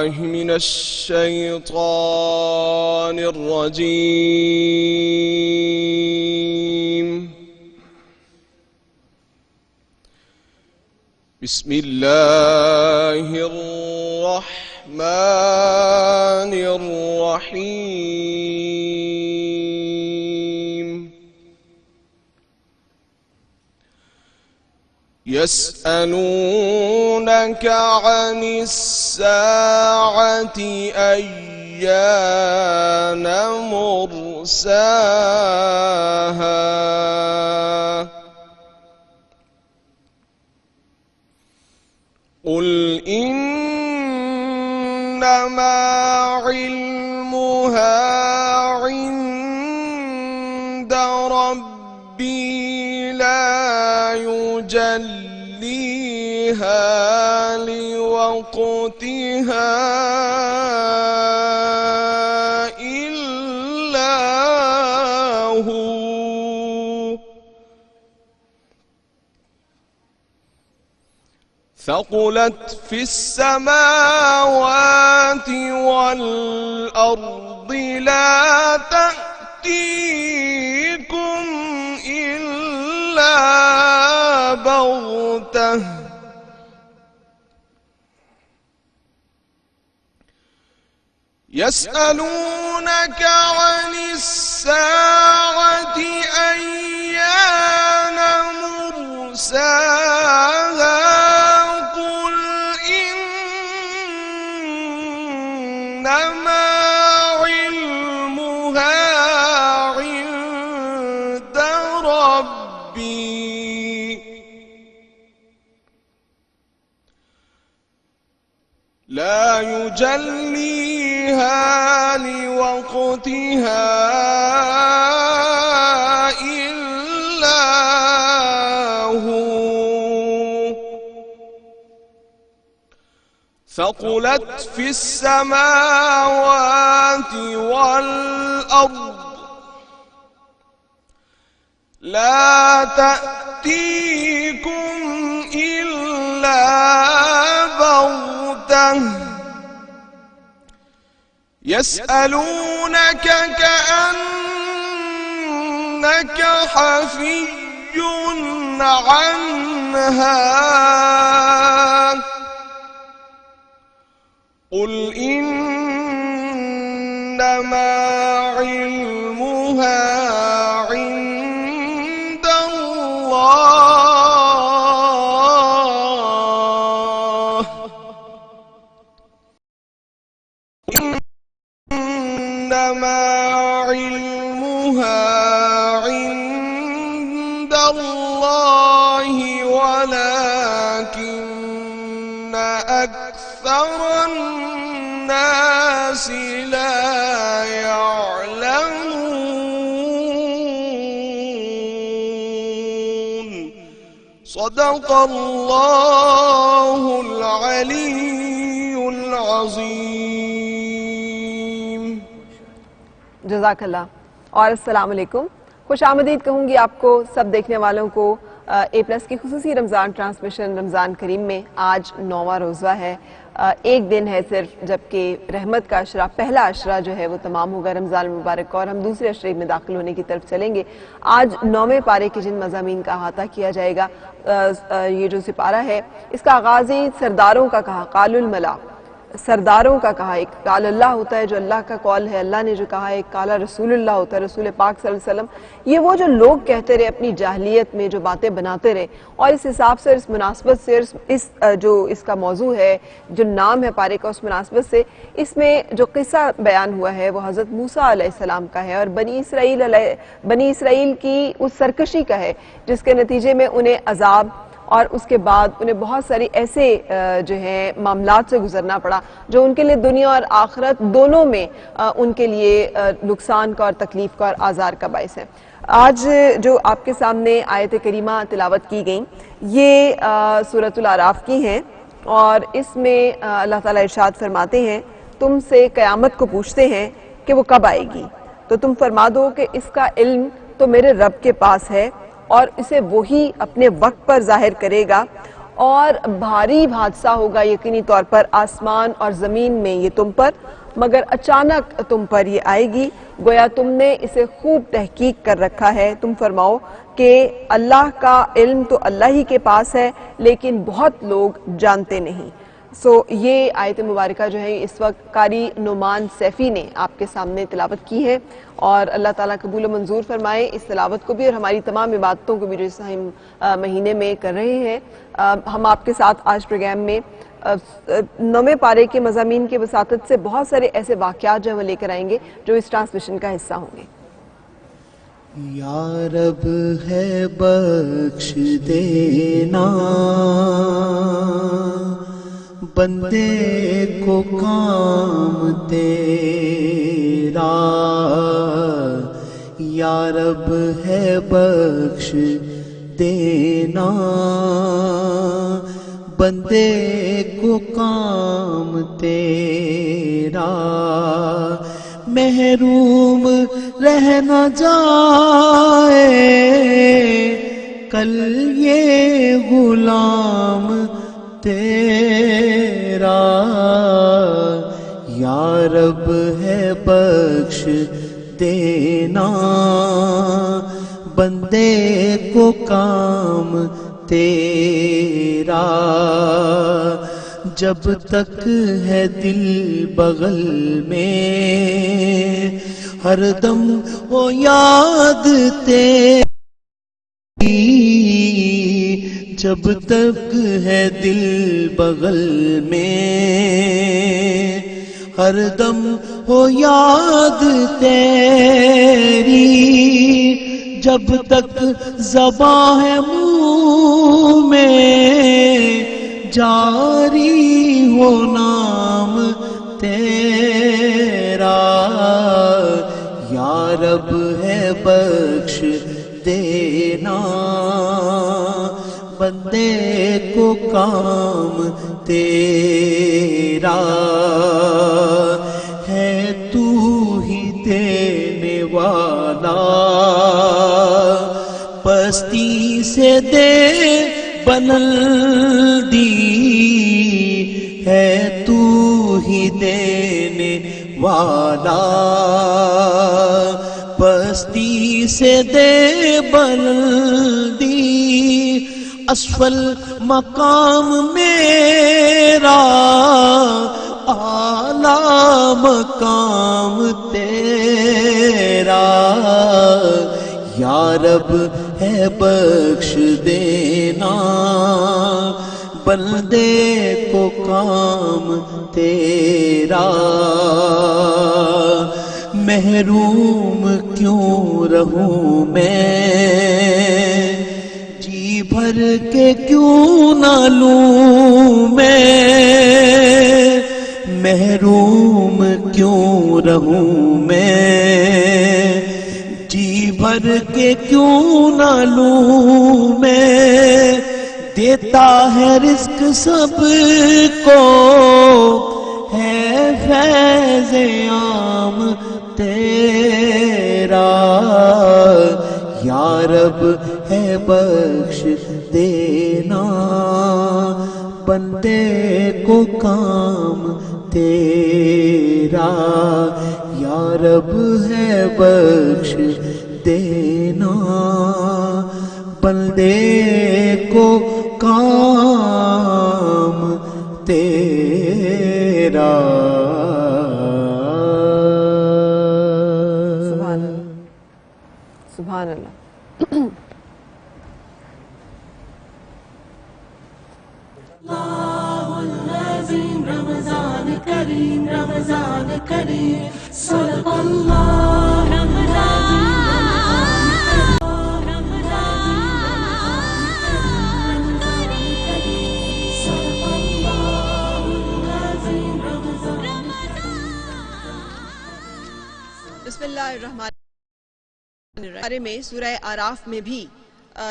بالله من الشيطان الرجيم. بسم الله الرحمن الرحيم. يسألونك عن الساعة أيان مرساها قل إنما علمها عند ربي لا يجليها لوقتها إلا هو ثقلت في السماوات والأرض لا تأتيكم إلا بغتة يسألونك عن الساعة أيان مرساها قل إنما علمها عند ربي لا يجليها لوقتها إلا هو ثقلت في السماوات والأرض لا تأتيكم إلا بغتة يسألونك كأنك حفي عنها قل إنما علمها عند الله إنما علمها عند الله ولكن أكثر الناس لا يعلمون صدق الله العلي العظيم. جزاک اللہ. اور السلام علیکم. خوش آمدید کہوں گی آپ کو سب دیکھنے والوں کو اے پلس کی خصوصی رمضان ٹرانسمیشن رمضان کریم میں. آج 9واں روزہ ہے. ایک دن ہے صرف جبکہ رحمت کا عشرہ پہلا عشرہ جو ہے وہ تمام ہوگا رمضان المبارک کا اور ہم دوسرے عشرے میں داخل ہونے کی طرف چلیں گے. آج 9ویں پارے کے جن مضامین کا احاطہ کیا جائے گا. یہ جو سپارہ ہے اس کا آغاز ہی سرداروں کا کہا قال الملا سرداروں کا کہا. ایک قال اللہ ہوتا ہے جو اللہ کا قول ہے, اللہ نے جو کہا ہے. ایک قال رسول اللہ ہوتا ہے, رسول پاک صلی اللہ علیہ وسلم. یہ وہ جو لوگ کہتے رہے اپنی جاہلیت میں جو باتیں بناتے رہے, اور اس حساب سے اس مناسبت سے اس کا موضوع ہے جو نام ہے پارے کا اس مناسبت سے اس میں جو قصہ بیان ہوا ہے وہ حضرت موسیٰ علیہ السلام کا ہے اور بنی اسرائیل کی اس سرکشی کا ہے جس کے نتیجے میں انہیں عذاب اور اس کے بعد انہیں بہت ساری ایسے جو ہیں معاملات سے گزرنا پڑا جو ان کے لیے دنیا اور آخرت دونوں میں ان کے لیے نقصان کا اور تکلیف کا اور آزار کا باعث ہے. آج جو آپ کے سامنے آیت کریمہ تلاوت کی گئیں یہ سورۃ الاعراف کی ہیں اور اس میں اللہ تعالیٰ ارشاد فرماتے ہیں تم سے قیامت کو پوچھتے ہیں کہ وہ کب آئے گی تو تم فرما دو کہ اس کا علم تو میرے رب کے پاس ہے اور اسے وہی اپنے وقت پر ظاہر کرے گا اور بھاری حادثہ ہوگا یقینی طور پر آسمان اور زمین میں یہ تم پر، مگر اچانک تم پر یہ آئے گی، گویا تم نے اسے خوب تحقیق کر رکھا ہے۔ تم فرماؤ کہ اللہ کا علم تو اللہ ہی کے پاس ہے لیکن بہت لوگ جانتے نہیں۔ یہ آیت مبارکہ جو ہے اس وقت قاری نعمان سیفی نے آپ کے سامنے تلاوت کی ہے، اور اللہ تعالیٰ قبول و منظور فرمائے اس تلاوت کو بھی اور ہماری تمام عبادتوں کو بھی جو اس ہم مہینے میں کر رہے ہیں۔ ہم آپ کے ساتھ آج پروگرام میں 9ویں پارے کے مضامین کے وساطت سے بہت سارے ایسے واقعات جو ہم لے کر آئیں گے جو اس ٹرانسمیشن کا حصہ ہوں گے۔ یا رب ہے بخش دینا بندے کو کام تیرا، یا رب ہے بخش دینا بندے کو کام تیرا، محروم رہ نہ جائے کل یہ غلام تیرا، یا رب ہے بخش دینا بندے کو کام تیرا، جب تک ہے دل بغل میں ہر دم وہ یاد تیری، جب تک ہے دل بغل میں ہر دم ہو یاد تیری، جب تک زباں ہے منہ میں جاری ہو نام تیرا، یا رب ہے بخش دینا بندے کو کام تیرا، ہے تو ہی دینے والا پستی سے دے بلندی، ہے تو ہی دینے والا پستی سے دے بلندی، اسفل مقام میرا اعلیٰ مقام تیرا، یا رب ہے بخش دینا بندے کو کام تیرا، محروم کیوں رہوں میں جی بھر کے کیوں نہ لوں میں، محروم کیوں رہوں میں جی بھر کے کیوں نہ لوں میں، دیتا ہے رزق سب کو ہے فیض عام تیرا، یا رب ہے بخش دینا بندے کو کام تیرا، یا رب ہے بخش دینا بندے کو کام تیرا۔ سبحان اللہ، سبحان اللہ۔ رمضان کریم رمضان کریم صدق اللہ بسم اللہ الرحمن الرحیم میں سورہ آراف میں بھی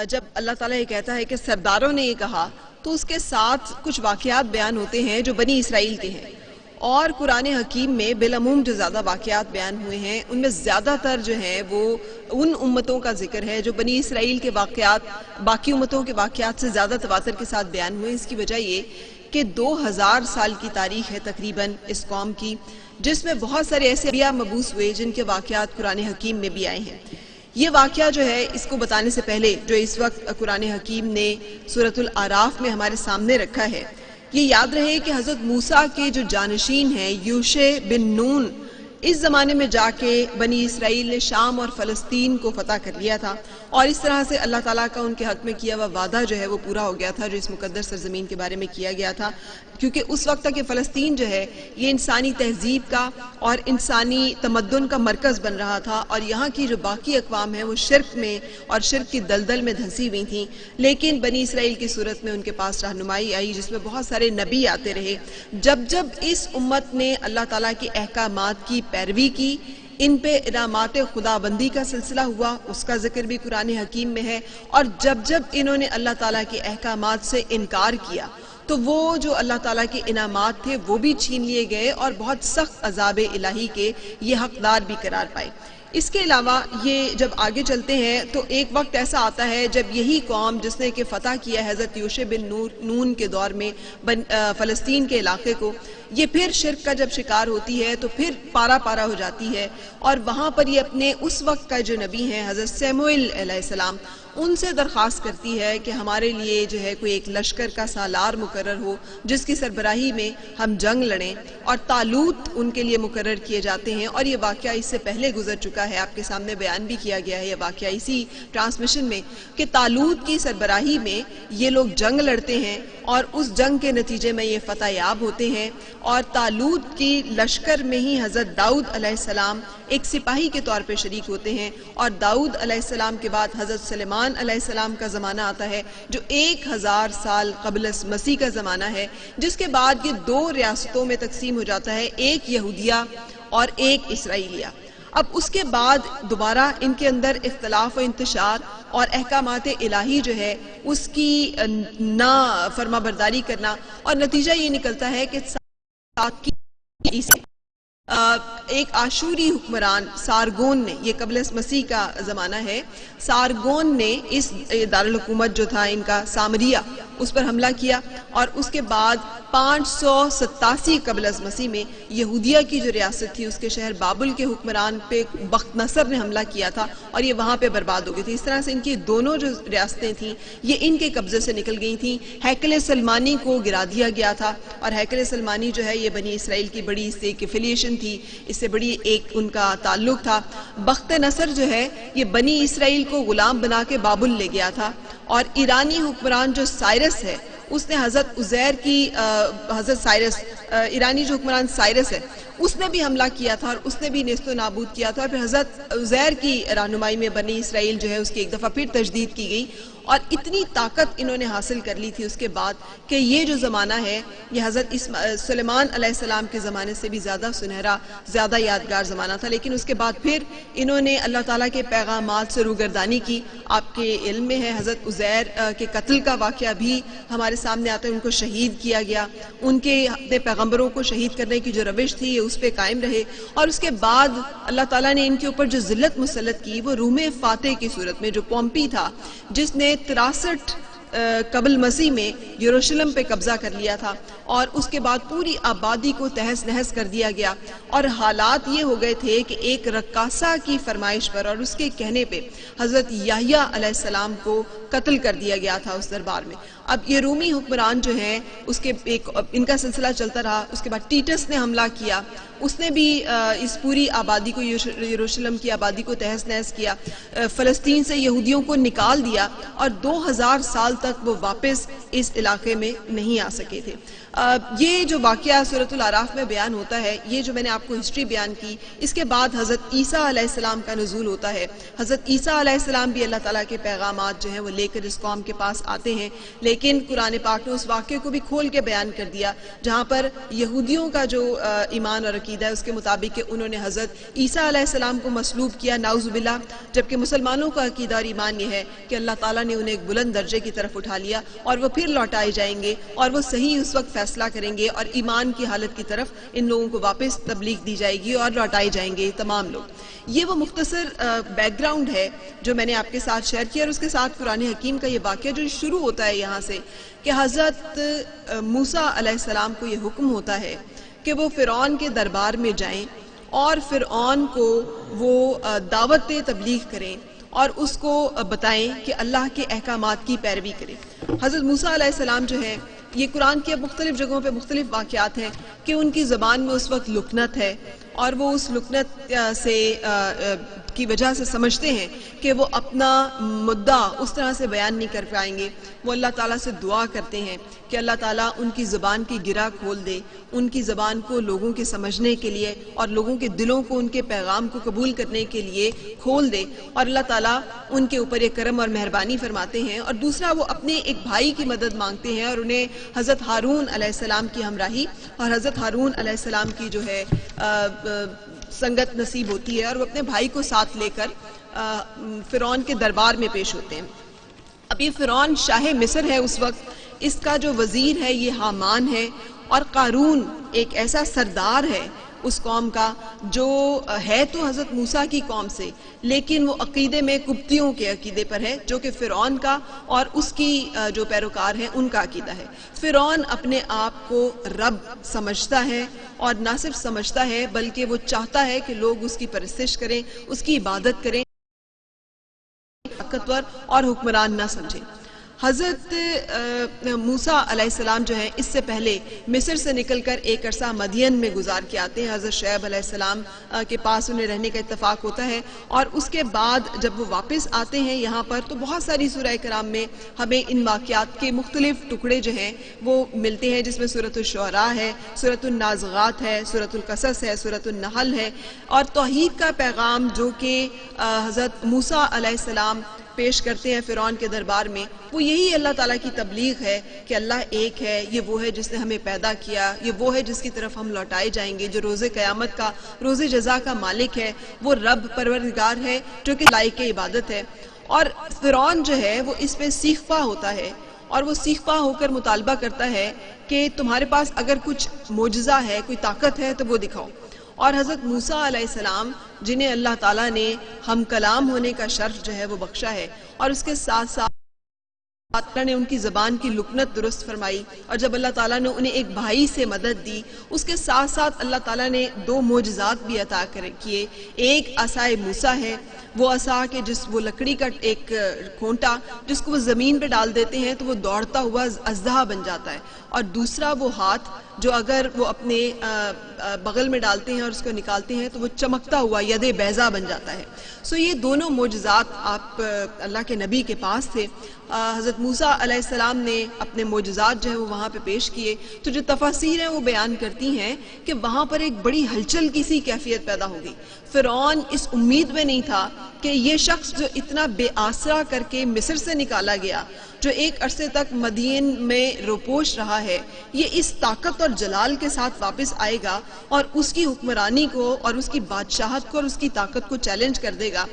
جب اللہ تعالیٰ یہ کہتا ہے کہ سرداروں نے یہ کہا تو اس کے ساتھ کچھ واقعات بیان ہوتے ہیں جو بنی اسرائیل کے ہیں، اور قرآن حکیم میں بالعموم جو زیادہ واقعات بیان ہوئے ہیں ان میں زیادہ تر جو ہیں وہ ان امتوں کا ذکر ہے جو بنی اسرائیل کے واقعات باقی امتوں کے واقعات سے زیادہ تواتر کے ساتھ بیان ہوئے. اس کی وجہ یہ کہ 2000 سال کی تاریخ ہے تقریباً اس قوم کی، جس میں بہت سارے ایسے انبیاء مبعوث ہوئے جن کے واقعات قرآن حکیم میں بھی آئے ہیں. یہ واقعہ جو ہے اس کو بتانے سے پہلے جو اس وقت قرآن حکیم نے سورۃ الاعراف میں ہمارے سامنے رکھا ہے، یہ یاد رہے کہ حضرت موسیٰ کے جو جانشین ہیں یوشع بن نون، اس زمانے میں جا کے بنی اسرائیل نے شام اور فلسطین کو فتح کر لیا تھا، اور اس طرح سے اللہ تعالیٰ کا ان کے حق میں کیا ہوا وعدہ جو ہے وہ پورا ہو گیا تھا جو اس مقدس سرزمین کے بارے میں کیا گیا تھا. کیونکہ اس وقت تک کہ فلسطین جو ہے یہ انسانی تہذیب کا اور انسانی تمدن کا مرکز بن رہا تھا، اور یہاں کی جو باقی اقوام ہیں وہ شرک میں اور شرک کی دلدل میں دھنسی ہوئی تھیں. لیکن بنی اسرائیل کی صورت میں ان کے پاس رہنمائی آئی جس میں بہت سارے نبی آتے رہے. جب اس امت نے اللہ تعالیٰ کے احکامات کی پیروی کی، ان پہ انعامات خدا بندی کا سلسلہ ہوا، اس کا ذکر بھی قرآن حکیم میں ہے. اور جب انہوں نے اللہ تعالیٰ کے احکامات سے انکار کیا تو وہ جو اللہ تعالیٰ کے انعامات تھے وہ بھی چھین لیے گئے اور بہت سخت عذاب الہی کے یہ حقدار بھی قرار پائے. اس کے علاوہ یہ جب آگے چلتے ہیں تو ایک وقت ایسا آتا ہے جب یہی قوم جس نے کہ فتح کیا حضرت یوشع بن نون کے دور میں فلسطین کے علاقے کو، یہ پھر شرک کا جب شکار ہوتی ہے تو پھر پارا ہو جاتی ہے، اور وہاں پر یہ اپنے اس وقت کا جو نبی ہیں حضرت سیموئیل علیہ السلام ان سے درخواست کرتی ہے کہ ہمارے لیے جو ہے کوئی ایک لشکر کا سالار مقرر ہو جس کی سربراہی میں ہم جنگ لڑیں، اور طالوت ان کے لیے مقرر کیے جاتے ہیں. اور یہ واقعہ اس سے پہلے گزر چکا ہے، آپ کے سامنے بیان بھی کیا گیا ہے یہ واقعہ اسی ٹرانسمیشن میں، کہ طالوت کی سربراہی میں یہ لوگ جنگ لڑتے ہیں اور اس جنگ کے نتیجے میں یہ فتح یاب ہوتے ہیں. اور طالوت کی لشکر میں ہی حضرت داؤد علیہ السلام ایک سپاہی کے طور پہ شریک ہوتے ہیں، اور داؤد علیہ السلام کے بعد حضرت سلیمان علیہ السلام کا زمانہ آتا ہے جو 1000 سال قبل مسیح کا زمانہ ہے، جس کے بعد یہ 2 ریاستوں میں تقسیم ہو جاتا ہے، ایک یہودیہ اور ایک اسرائیلیہ. اب اس کے بعد دوبارہ ان کے اندر اختلاف و انتشار اور احکامات الہی جو ہے اس کی نا فرما برداری کرنا، اور نتیجہ یہ نکلتا ہے کہ ایک آشوری حکمران سارگون نے، یہ قبل مسیح کا زمانہ ہے، سارگون نے اس دارالحکومت جو تھا ان کا سامریہ اس پر حملہ کیا، اور اس کے بعد 587 قبل از مسیح میں یہودیہ کی جو ریاست تھی اس کے شہر بابل کے حکمران پہ بخت نصر نے حملہ کیا تھا اور یہ وہاں پہ برباد ہو گئی تھی. اس طرح سے ان کی دونوں جو ریاستیں تھیں یہ ان کے قبضے سے نکل گئی تھیں. ہیکل سلمانی کو گرا دیا گیا تھا، اور ہیکل سلمانی جو ہے یہ بنی اسرائیل کی بڑی اس سے ایک افیلیشن تھی، اس سے بڑی ایک ان کا تعلق تھا. بخت نصر جو ہے یہ بنی اسرائیل کو غلام بنا کے بابل لے گیا تھا، اور ایرانی حکمران جو سائرس ہے اس نے حضرت سائرس ایرانی جو حکمران سائرس ہے اس نے بھی حملہ کیا تھا اور اس نے بھی نیست و نابود کیا تھا. اور پھر حضرت عزیر کی رہنمائی میں بنی اسرائیل جو ہے اس کی ایک دفعہ پھر تجدید کی گئی، اور اتنی طاقت انہوں نے حاصل کر لی تھی اس کے بعد کہ یہ جو زمانہ ہے یہ حضرت سلیمان علیہ السلام کے زمانے سے بھی زیادہ سنہرا، زیادہ یادگار زمانہ تھا. لیکن اس کے بعد پھر انہوں نے اللہ تعالیٰ کے پیغامات سے روگردانی کی. آپ کے علم میں ہے حضرت عزیر کے قتل کا واقعہ بھی ہمارے سامنے آتا ہے، ان کو شہید کیا گیا، ان کے اپنے پیغمبروں کو شہید کرنے کی جو روش تھی یہ اس پہ قائم رہے. اور اس کے بعد اللہ تعالیٰ نے ان کے اوپر جو ذلت مسلط کی وہ روم فاتح کی صورت میں، جو پومپی تھا جس نے 63 قبل مسیح میں یروشلم پہ قبضہ کر لیا تھا، اور اس کے بعد پوری آبادی کو تہس نہس کر دیا گیا. اور حالات یہ ہو گئے تھے کہ ایک رقاصہ کی فرمائش پر اور اس کے کہنے پہ حضرت یحییٰ علیہ السلام کو قتل کر دیا گیا تھا اس دربار میں. اب یہ رومی حکمران جو ہیں اس کے ان کا سلسلہ چلتا رہا. اس کے بعد ٹیٹس نے حملہ کیا، اس نے بھی اس پوری آبادی کو، یروشلم کی آبادی کو تہس نہس کیا، فلسطین سے یہودیوں کو نکال دیا، اور 2000 سال تک وہ واپس اس علاقے میں نہیں آ سکے تھے. یہ جو واقعہ سورۃ الاعراف میں بیان ہوتا ہے، یہ جو میں نے آپ کو ہسٹری بیان کی، اس کے بعد حضرت عیسیٰ علیہ السلام کا نزول ہوتا ہے. حضرت عیسیٰ علیہ السلام بھی اللہ تعالیٰ کے پیغامات جو ہیں وہ لے کر اس قوم کے پاس آتے ہیں، لیکن قرآن پاک نے اس واقعے کو بھی کھول کے بیان کر دیا جہاں پر یہودیوں کا جو ایمان اور عقیدہ ہے اس کے مطابق کہ انہوں نے حضرت عیسیٰ علیہ السلام کو مصلوب کیا، نعوذ باللہ، جبکہ مسلمانوں کا عقیدہ اور ایمان یہ ہے کہ اللہ تعالیٰ نے انہیں ایک بلند درجے کی طرف اٹھا لیا اور وہ پھر لوٹائے جائیں گے، اور وہ صحیح اس وقت فیصلہ فیصلہ کریں گے اور ایمان کی حالت کی طرف ان لوگوں کو واپس تبلیغ دی جائے گی اور لوٹائے جائیں گے تمام لوگ. یہ وہ مختصر بیک گراؤنڈ ہے جو میں نے آپ کے ساتھ شیئر کیا, اور اس کے ساتھ قرآن حکیم کا یہ واقعہ جو شروع ہوتا ہے یہاں سے کہ حضرت موسیٰ علیہ السلام کو یہ حکم ہوتا ہے کہ وہ فرعون کے دربار میں جائیں اور فرعون کو وہ دعوت تبلیغ کریں اور اس کو بتائیں کہ اللہ کے احکامات کی پیروی کریں. حضرت موسیٰ علیہ السلام جو ہے, یہ قرآن کے مختلف جگہوں پہ مختلف واقعات ہیں کہ ان کی زبان میں اس وقت لکنت ہے اور وہ اس لکنت سے کی وجہ سے سمجھتے ہیں کہ وہ اپنا مدعا اس طرح سے بیان نہیں کر پائیں گے. وہ اللہ تعالیٰ سے دعا کرتے ہیں کہ اللہ تعالیٰ ان کی زبان کی گرہ کھول دے, ان کی زبان کو لوگوں کے سمجھنے کے لیے اور لوگوں کے دلوں کو ان کے پیغام کو قبول کرنے کے لیے کھول دے, اور اللہ تعالیٰ ان کے اوپر ایک کرم اور مہربانی فرماتے ہیں. اور دوسرا وہ اپنے ایک بھائی کی مدد مانگتے ہیں اور انہیں حضرت ہارون علیہ السلام کی ہمراہی اور حضرت ہارون علیہ السلام کی جو ہے سنگت نصیب ہوتی ہے, اور وہ اپنے بھائی کو ساتھ لے کر فرعون کے دربار میں پیش ہوتے ہیں. اب یہ فرعون شاہ مصر ہے اس وقت, اس کا جو وزیر ہے یہ حامان ہے, اور قارون ایک ایسا سردار ہے اس قوم کا جو ہے تو حضرت موسیٰ کی قوم سے, لیکن وہ عقیدے میں قبطیوں کے عقیدے پر ہے جو کہ فرعون کا اور اس کی جو پیروکار ہیں ان کا عقیدہ ہے. فرعون اپنے آپ کو رب سمجھتا ہے, اور نہ صرف سمجھتا ہے بلکہ وہ چاہتا ہے کہ لوگ اس کی پرستش کریں, اس کی عبادت کریں, طاقتور اور حکمران نہ سمجھیں. حضرت موسیٰ علیہ السلام جو ہیں اس سے پہلے مصر سے نکل کر ایک عرصہ مدین میں گزار کے آتے ہیں. حضرت شعیب علیہ السلام کے پاس انہیں رہنے کا اتفاق ہوتا ہے, اور اس کے بعد جب وہ واپس آتے ہیں یہاں پر تو بہت ساری سورہ کرام میں ہمیں ان واقعات کے مختلف ٹکڑے جو ہیں وہ ملتے ہیں, جس میں سورۃ الشعراء ہے, سورۃ النازغات ہے, سورۃ القصص ہے, سورۃ النحل ہے, اور توحید کا پیغام جو کہ حضرت موسیٰ علیہ السلام پیش کرتے ہیں فرعون کے دربار میں, وہ یہی اللہ تعالیٰ کی تبلیغ ہے کہ اللہ ایک ہے, یہ وہ ہے جس نے ہمیں پیدا کیا, یہ وہ ہے جس کی طرف ہم لوٹائے جائیں گے, جو روز قیامت کا, روز جزا کا مالک ہے, وہ رب پروردگار ہے جو کہ لائق عبادت ہے. اور فرعون جو ہے وہ اس پہ سیخپا ہوتا ہے, اور وہ سیخپا ہو کر مطالبہ کرتا ہے کہ تمہارے پاس اگر کچھ معجزہ ہے, کوئی طاقت ہے تو وہ دکھاؤ. اور حضرت موسیٰ علیہ السلام جنہیں اللہ تعالیٰ نے ہم کلام ہونے کا شرف جو ہے وہ بخشا ہے, اور اس کے ساتھ ساتھ اللہ نے ان کی زبان کی لکنت درست فرمائی, اور جب اللہ تعالیٰ نے انہیں ایک بھائی سے مدد دی, اس کے ساتھ ساتھ اللہ تعالیٰ نے دو معجزات بھی عطا کیے. ایک عصائے موسیٰ ہے, وہ عصا کہ وہ لکڑی کا ایک کھونٹا جس کو وہ زمین پہ ڈال دیتے ہیں تو وہ دوڑتا ہوا اژدہا بن جاتا ہے, اور دوسرا وہ ہاتھ جو اگر وہ اپنے بغل میں ڈالتے ہیں اور اس کو نکالتے ہیں تو وہ چمکتا ہوا ید بیضا بن جاتا ہے. یہ دونوں معجزات آپ اللہ کے نبی کے پاس تھے. حضرت موسیٰ علیہ السلام نے اپنے معجزات جو ہے وہ وہاں پہ پیش کیے, تو جو تفاسیر ہیں وہ بیان کرتی ہیں کہ وہاں پر ایک بڑی ہلچل کی سی کیفیت پیدا ہو گئی. فرعون اس امید میں نہیں تھا کہ یہ شخص جو اتنا بے آسرا کر کے مصر سے نکالا گیا, جو ایک عرصے تک مدین میں روپوش رہا ہے, یہ اس طاقت اور جلال کے ساتھ واپس آئے گا اور اس کی حکمرانی کو اور اس کی بادشاہت کو اور اس کی طاقت کو چیلنج کر دے گا.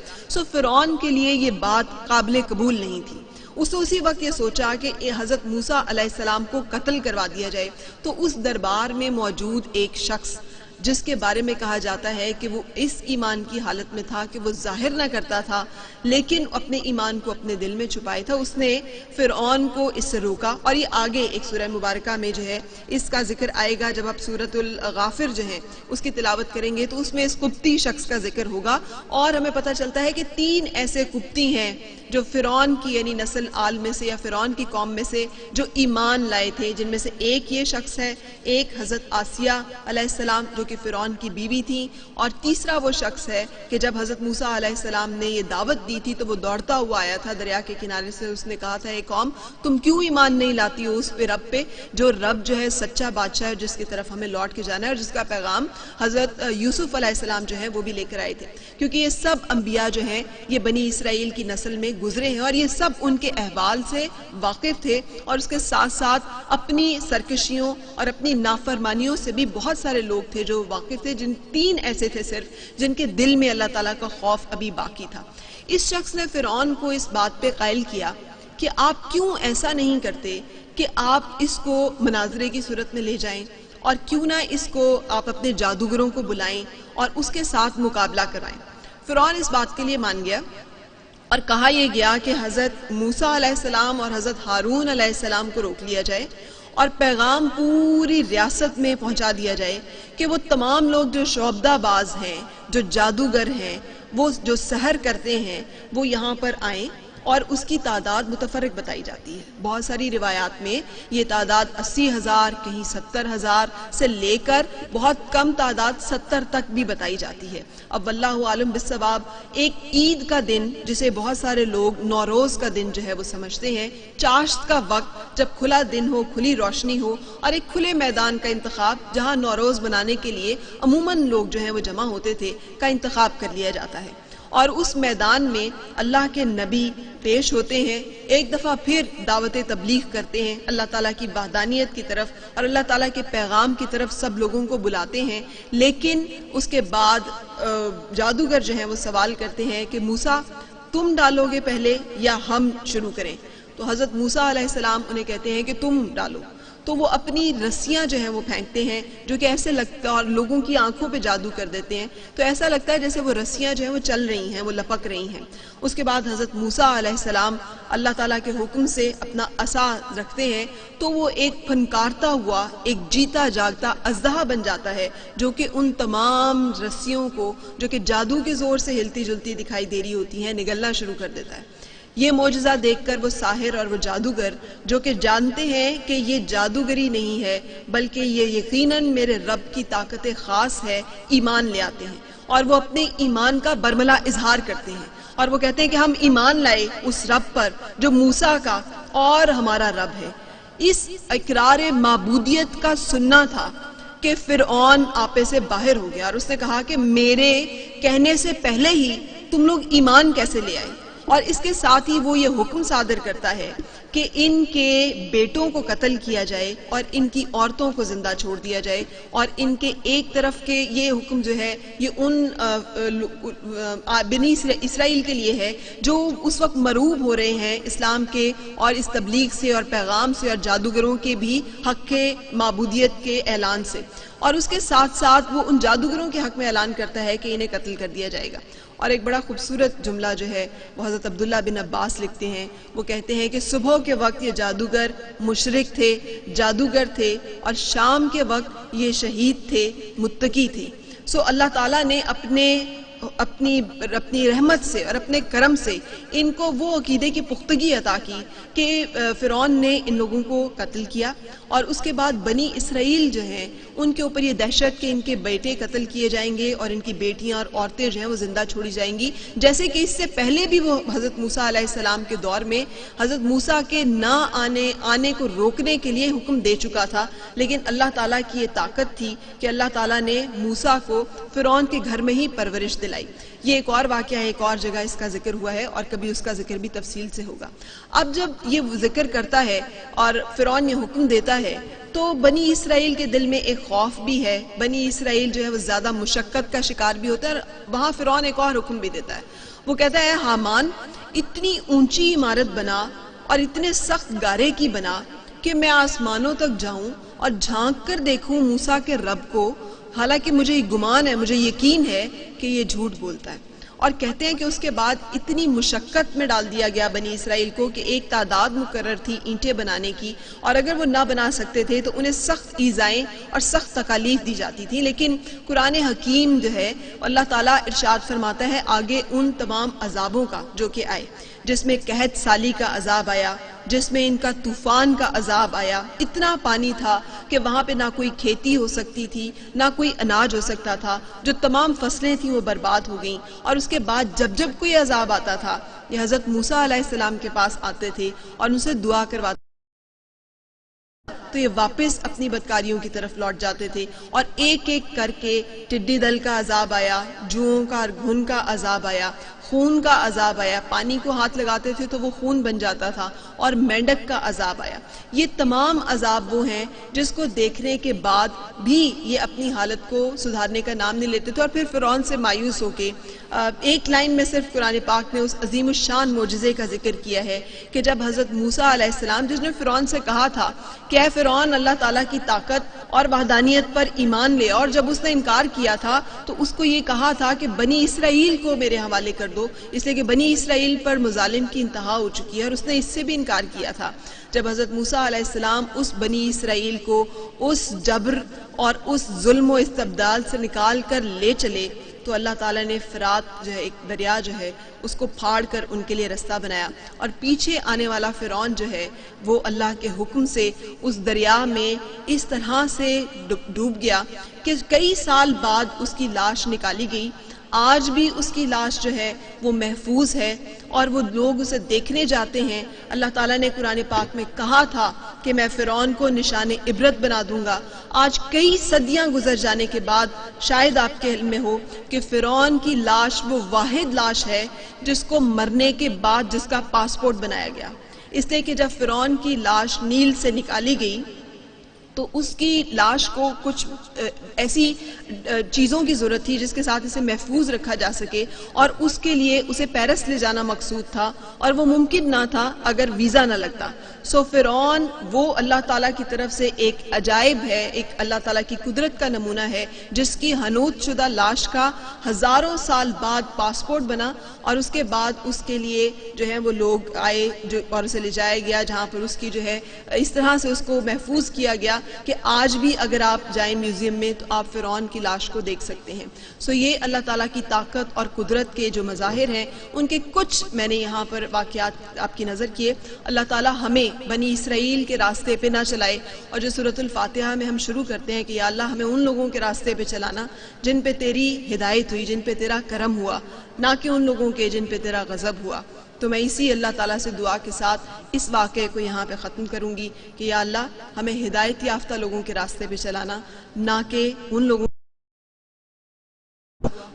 فرعون کے لیے یہ بات قابل قبول نہیں تھی. اس نے اسی وقت یہ سوچا کہ حضرت موسیٰ علیہ السلام کو قتل کروا دیا جائے. تو اس دربار میں موجود ایک شخص جس کے بارے میں کہا جاتا ہے کہ وہ اس ایمان کی حالت میں تھا کہ وہ ظاہر نہ کرتا تھا لیکن اپنے ایمان کو اپنے دل میں چھپائے تھا, اس نے فرعون کو اس سے روکا. اور یہ آگے ایک سورہ مبارکہ میں جو ہے اس کا ذکر آئے گا, جب آپ سورۃ الغافر جو ہے اس کی تلاوت کریں گے تو اس میں اس قبطی شخص کا ذکر ہوگا. اور ہمیں پتہ چلتا ہے کہ 3 ایسے قبطی ہیں جو فرعون کی یعنی نسل آل میں سے یا فرعون کی قوم میں سے جو ایمان لائے تھے, جن میں سے ایک یہ شخص ہے, ایک حضرت آسیہ علیہ السلام جو کہ فرعون کی بیوی تھی, اور تیسرا وہ شخص ہے کہ جب حضرت موسیٰ علیہ السلام نے یہ دعوت دی تھی تو وہ دوڑتا ہوا آیا تھا دریا کے کنارے سے. اس نے کہا تھا, اے قوم تم کیوں ایمان نہیں لاتی ہو اس پہ رب پہ جو رب جو ہے سچا بادشاہ ہے, جس کی طرف ہمیں لوٹ کے جانا ہے, اور جس کا پیغام حضرت یوسف علیہ السلام جو ہے وہ بھی لے کر آئے تھے. کیونکہ یہ سب انبیاء جو ہیں یہ بنی اسرائیل کی نسل میں گزرے ہیں اور یہ سب ان کے احوال سے واقف تھے, اور اس کے ساتھ ساتھ اپنی سرکشیوں اور اپنی نافرمانیوں سے بھی بہت سارے لوگ تھے جو واقف تھے. 3 ایسے تھے صرف جن کے دل میں اللہ تعالیٰ کا خوف ابھی باقی تھا. اس شخص نے فرعون کو اس بات پہ قائل کیا کہ آپ کیوں ایسا نہیں کرتے کہ آپ اس کو مناظرے کی صورت میں لے جائیں اور کیوں نہ اس کو آپ اپنے جادوگروں کو بلائیں اور اس کے ساتھ مقابلہ کرائیں۔ فرعون اس بات کے لیے مان گیا اور کہا یہ گیا کہ حضرت موسیٰ علیہ السلام اور حضرت ہارون علیہ السلام کو روک لیا جائے اور پیغام پوری ریاست میں پہنچا دیا جائے کہ وہ تمام لوگ جو شعبدہ باز ہیں، جو جادوگر ہیں، وہ جو سحر کرتے ہیں، وہ یہاں پر آئیں، اور اس کی تعداد متفرق بتائی جاتی ہے۔ بہت ساری روایات میں یہ تعداد 80,000، کہیں 70,000 سے لے کر بہت کم تعداد 70 تک بھی بتائی جاتی ہے۔ اب واللہ عالم بالصواب، ایک عید کا دن جسے بہت سارے لوگ نوروز کا دن جو ہے وہ سمجھتے ہیں، چاشت کا وقت جب کھلا دن ہو، کھلی روشنی ہو اور ایک کھلے میدان کا انتخاب جہاں نوروز منانے کے لیے عموماً لوگ جو ہیں وہ جمع ہوتے تھے کا انتخاب کر لیا جاتا ہے، اور اس میدان میں اللہ کے نبی پیش ہوتے ہیں، ایک دفعہ پھر دعوت تبلیغ کرتے ہیں، اللہ تعالیٰ کی وحدانیت کی طرف اور اللہ تعالیٰ کے پیغام کی طرف سب لوگوں کو بلاتے ہیں۔ لیکن اس کے بعد جادوگر جو ہیں وہ سوال کرتے ہیں کہ موسیٰ تم ڈالو گے پہلے یا ہم شروع کریں؟ تو حضرت موسیٰ علیہ السلام انہیں کہتے ہیں کہ تم ڈالو، تو وہ اپنی رسیاں جو ہیں وہ پھینکتے ہیں، جو کہ ایسے لگتا ہے اور لوگوں کی آنکھوں پہ جادو کر دیتے ہیں، تو ایسا لگتا ہے جیسے وہ رسیاں جو ہیں وہ چل رہی ہیں، وہ لپک رہی ہیں۔ اس کے بعد حضرت موسیٰ علیہ السلام اللہ تعالیٰ کے حکم سے اپنا عصا رکھتے ہیں، تو وہ ایک پھنکارتا ہوا، ایک جیتا جاگتا اژدہا بن جاتا ہے، جو کہ ان تمام رسیوں کو جو کہ جادو کے زور سے ہلتی جلتی دکھائی دے رہی ہوتی ہیں نگلنا شروع کر دیتا ہے۔ یہ معجزہ دیکھ کر وہ ساحر اور وہ جادوگر جو کہ جانتے ہیں کہ یہ جادوگری نہیں ہے بلکہ یہ یقیناً میرے رب کی طاقت خاص ہے، ایمان لے آتے ہیں، اور وہ اپنے ایمان کا برملا اظہار کرتے ہیں، اور وہ کہتے ہیں کہ ہم ایمان لائے اس رب پر جو موسیٰ کا اور ہمارا رب ہے۔ اس اقرار معبودیت کا سننا تھا کہ فرعون آپے سے باہر ہو گیا اور اس نے کہا کہ میرے کہنے سے پہلے ہی تم لوگ ایمان کیسے لے آئے، اور اس کے ساتھ ہی وہ یہ حکم صادر کرتا ہے کہ ان کے بیٹوں کو قتل کیا جائے اور ان کی عورتوں کو زندہ چھوڑ دیا جائے، اور ان کے ایک طرف کے یہ حکم جو ہے یہ ان بنی اسرائیل کے لیے ہے جو اس وقت مروب ہو رہے ہیں اسلام کے اور اس تبلیغ سے اور پیغام سے اور جادوگروں کے بھی حق کے معبودیت کے اعلان سے، اور اس کے ساتھ ساتھ وہ ان جادوگروں کے حق میں اعلان کرتا ہے کہ انہیں قتل کر دیا جائے گا۔ اور ایک بڑا خوبصورت جملہ جو ہے وہ حضرت عبداللہ بن عباس لکھتے ہیں، وہ کہتے ہیں کہ صبح کے وقت یہ جادوگر مشرک تھے، جادوگر تھے، اور شام کے وقت یہ شہید تھے، متقی تھے۔ سو اللہ تعالیٰ نے اپنی رحمت سے اور اپنے کرم سے ان کو وہ عقیدے کی پختگی عطا کی کہ فرعون نے ان لوگوں کو قتل کیا، اور اس کے بعد بنی اسرائیل جو ہیں ان کے اوپر یہ دہشت کہ ان کے بیٹے قتل کیے جائیں گے اور ان کی بیٹیاں اور عورتیں جو ہیں وہ زندہ چھوڑی جائیں گی، جیسے کہ اس سے پہلے بھی وہ حضرت موسیٰ علیہ السلام کے دور میں حضرت موسیٰ کے نہ آنے کو روکنے کے لیے حکم دے چکا تھا۔ لیکن اللہ تعالیٰ کی یہ طاقت تھی کہ اللہ تعالیٰ نے موسیٰ کو فرعون کے گھر میں ہی پرورش دلائی۔ یہ ایک اور واقعہ ہے، ایک اور جگہ اس کا ذکر ہوا ہے اور کبھی اس کا ذکر بھی تفصیل سے ہوگا۔ اب جب یہ ذکر کرتا ہے اور فرعون یہ حکم دیتا ہے تو بنی اسرائیل کے دل میں ایک خوف بھی ہے، بنی اسرائیل جو ہے وہ زیادہ مشقت کا شکار بھی ہوتا ہے، اور وہاں فرعون ایک اور حکم بھی دیتا ہے۔ وہ کہتا ہے حامان اتنی اونچی عمارت بنا اور اتنے سخت گارے کی بنا کہ میں آسمانوں تک جاؤں اور جھانک کر دیکھوں موسیٰ کے رب کو، حالانکہ مجھے گمان ہے، مجھے یقین ہے کہ یہ جھوٹ بولتا ہے۔ اور کہتے ہیں کہ اس کے بعد اتنی مشقت میں ڈال دیا گیا بنی اسرائیل کو کہ ایک تعداد مقرر تھی اینٹیں بنانے کی، اور اگر وہ نہ بنا سکتے تھے تو انہیں سخت ایذائیں اور سخت تکالیف دی جاتی تھی۔ لیکن قرآن حکیم جو ہے اللہ تعالیٰ ارشاد فرماتا ہے آگے ان تمام عذابوں کا جو کہ آئے، جس میں قحط سالی کا عذاب آیا، جس میں ان کا طوفان کا عذاب آیا، اتنا پانی تھا کہ وہاں پہ نہ کوئی کھیتی ہو سکتی تھی، نہ کوئی اناج ہو سکتا تھا، جو تمام فصلیں تھیں وہ برباد ہو گئیں۔ اور اس کے بعد جب کوئی عذاب آتا تھا یہ حضرت موسیٰ علیہ السلام کے پاس آتے تھے اور ان سے دعا کرواتے تو یہ واپس اپنی بدکاریوں کی طرف لوٹ جاتے تھے، اور ایک ایک کر کے ٹڈی دل کا عذاب آیا، جوؤں کا اور گھن کا عذاب آیا، خون کا عذاب آیا، پانی کو ہاتھ لگاتے تھے تو وہ خون بن جاتا تھا، اور مینڈک کا عذاب آیا۔ یہ تمام عذاب وہ ہیں جس کو دیکھنے کے بعد بھی یہ اپنی حالت کو سدھارنے کا نام نہیں لیتے تھے، اور پھر فرعون سے مایوس ہو کے ایک لائن میں صرف قرآن پاک نے اس عظیم الشان معجزے کا ذکر کیا ہے کہ جب حضرت موسیٰ علیہ السلام، جس نے فرعون سے کہا تھا کہ اے فرعون اللہ تعالیٰ کی طاقت اور وحدانیت پر ایمان لے، اور جب اس نے انکار کیا تھا تو اس کو یہ کہا تھا کہ بنی اسرائیل کو میرے حوالے کر دو، اس لیے کہ بنی اسرائیل پر مظالم کی انتہا ہو چکی ہے، اور اس نے اس سے بھی انکار کیا تھا۔ جب حضرت موسیٰ علیہ السلام اس بنی اسرائیل کو اس جبر اور اس ظلم و استبدال سے نکال کر لے چلے تو اللہ تعالیٰ نے فرات جو ہے، ایک دریا جو ہے، اس کو پھاڑ کر ان کے لیے رستہ بنایا، اور پیچھے آنے والا فرعون جو ہے وہ اللہ کے حکم سے اس دریا میں اس طرح سے ڈوب گیا کہ کئی سال بعد اس کی لاش نکالی گئی۔ آج بھی اس کی لاش جو ہے وہ محفوظ ہے، اور وہ لوگ اسے دیکھنے جاتے ہیں۔ اللہ تعالیٰ نے قرآن پاک میں کہا تھا کہ میں فرعون کو نشان عبرت بنا دوں گا۔ آج کئی صدیاں گزر جانے کے بعد شاید آپ کے علم میں ہو کہ فرعون کی لاش وہ واحد لاش ہے جس کو مرنے کے بعد جس کا پاسپورٹ بنایا گیا، اس لیے کہ جب فرعون کی لاش نیل سے نکالی گئی تو اس کی لاش کو کچھ ایسی چیزوں کی ضرورت تھی جس کے ساتھ اسے محفوظ رکھا جا سکے، اور اس کے لیے اسے پیرس لے جانا مقصود تھا، اور وہ ممکن نہ تھا اگر ویزا نہ لگتا۔ سو فرعون وہ اللہ تعالیٰ کی طرف سے ایک عجائب ہے، ایک اللہ تعالیٰ کی قدرت کا نمونہ ہے، جس کی حنوط شدہ لاش کا ہزاروں سال بعد پاسپورٹ بنا، اور اس کے بعد اس کے لیے جو ہے وہ لوگ آئے جو اور اسے لے جایا گیا، جہاں پر اس کی جو ہے اس طرح سے اس کو محفوظ کیا گیا کہ آج بھی اگر آپ جائیں میوزیم میں تو آپ فرعون کی لاش کو دیکھ سکتے ہیں۔ سو یہ اللہ تعالیٰ کی طاقت اور قدرت کے جو مظاہر ہیں ان کے کچھ میں نے یہاں پر واقعات آپ کی نظر کیے۔ اللہ تعالیٰ ہمیں بنی اسرائیل کے راستے پہ نہ چلائے، اور جو سورۃ الفاتحہ میں ہم شروع کرتے ہیں کہ یا اللہ ہمیں ان لوگوں کے راستے پہ چلانا جن پہ تیری ہدایت ہوئی، جن پہ تیرا کرم ہوا، نہ کہ ان لوگوں کے جن پہ تیرا غضب ہوا۔ تو میں اسی اللہ تعالیٰ سے دعا کے ساتھ اس واقعے کو یہاں پہ ختم کروں گی کہ یا اللہ ہمیں ہدایت یافتہ لوگوں کے راستے پہ چلانا، نہ کہ ان لوگوں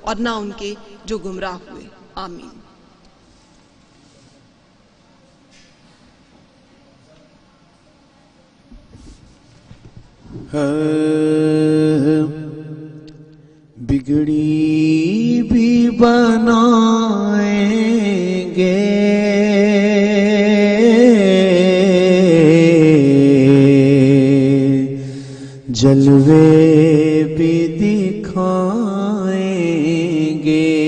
اور نہ ان کے جو گمراہ ہوئے۔ آمین۔ بگڑی بھی بنائیں گے، جلوے بھی دکھائیں گے،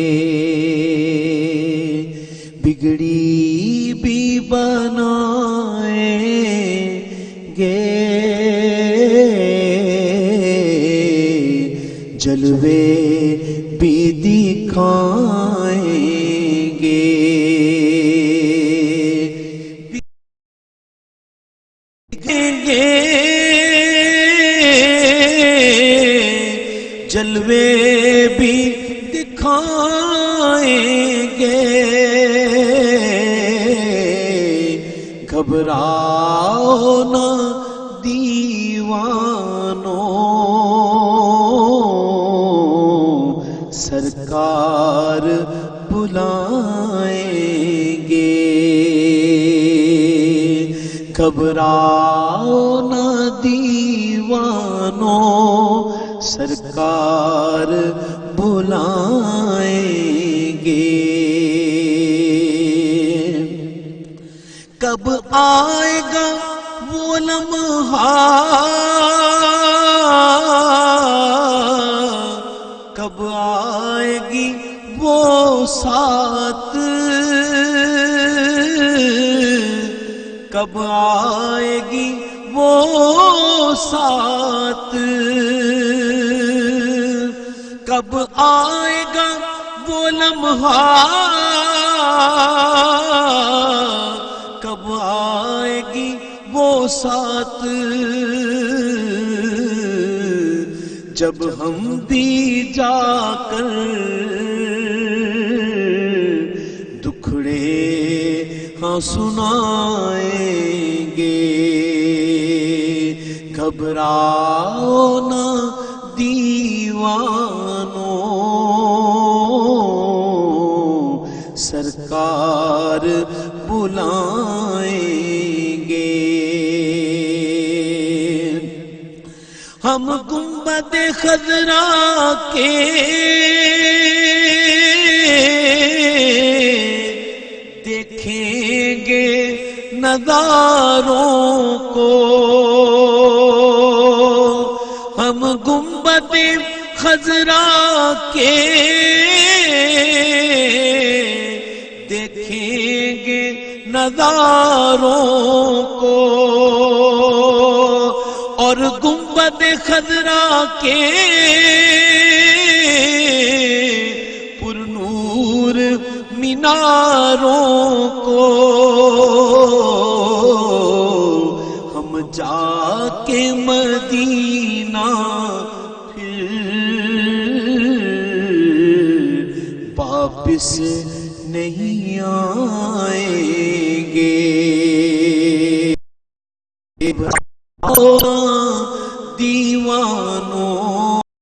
بگڑی بھی بنائیں گے، جلوے بھی دکھائیں گے، جلوے بھی دکھائیں گے، گھبراؤ نہ دیوانوں، سرکار بلائیں گے، گھبراؤ نہ دیوانوں، سرکار بلائیں گے۔ کب آئے گا وہ لمحہ، کب آئے گی وہ ساتھ، کب آئے گی وہ ساتھ، کب آئے گا وہ لمحہ، کب آئے گی وہ ساتھ، جب ہم بھی جا کر دکھڑے ہاں سنائیں گے، گھبراؤ نہ دیوانوں، سرکار بلائیں گے. ہم گنبد خضرا کے دیکھیں گے نظاروں کو. ہم گنبد خضرا کے دیکھیں گے نظاروں کو. اور گنبد خضرا کے پر نور میناروں کو ہم جا کے مدینہ پھر واپس نہیں آئیں گے.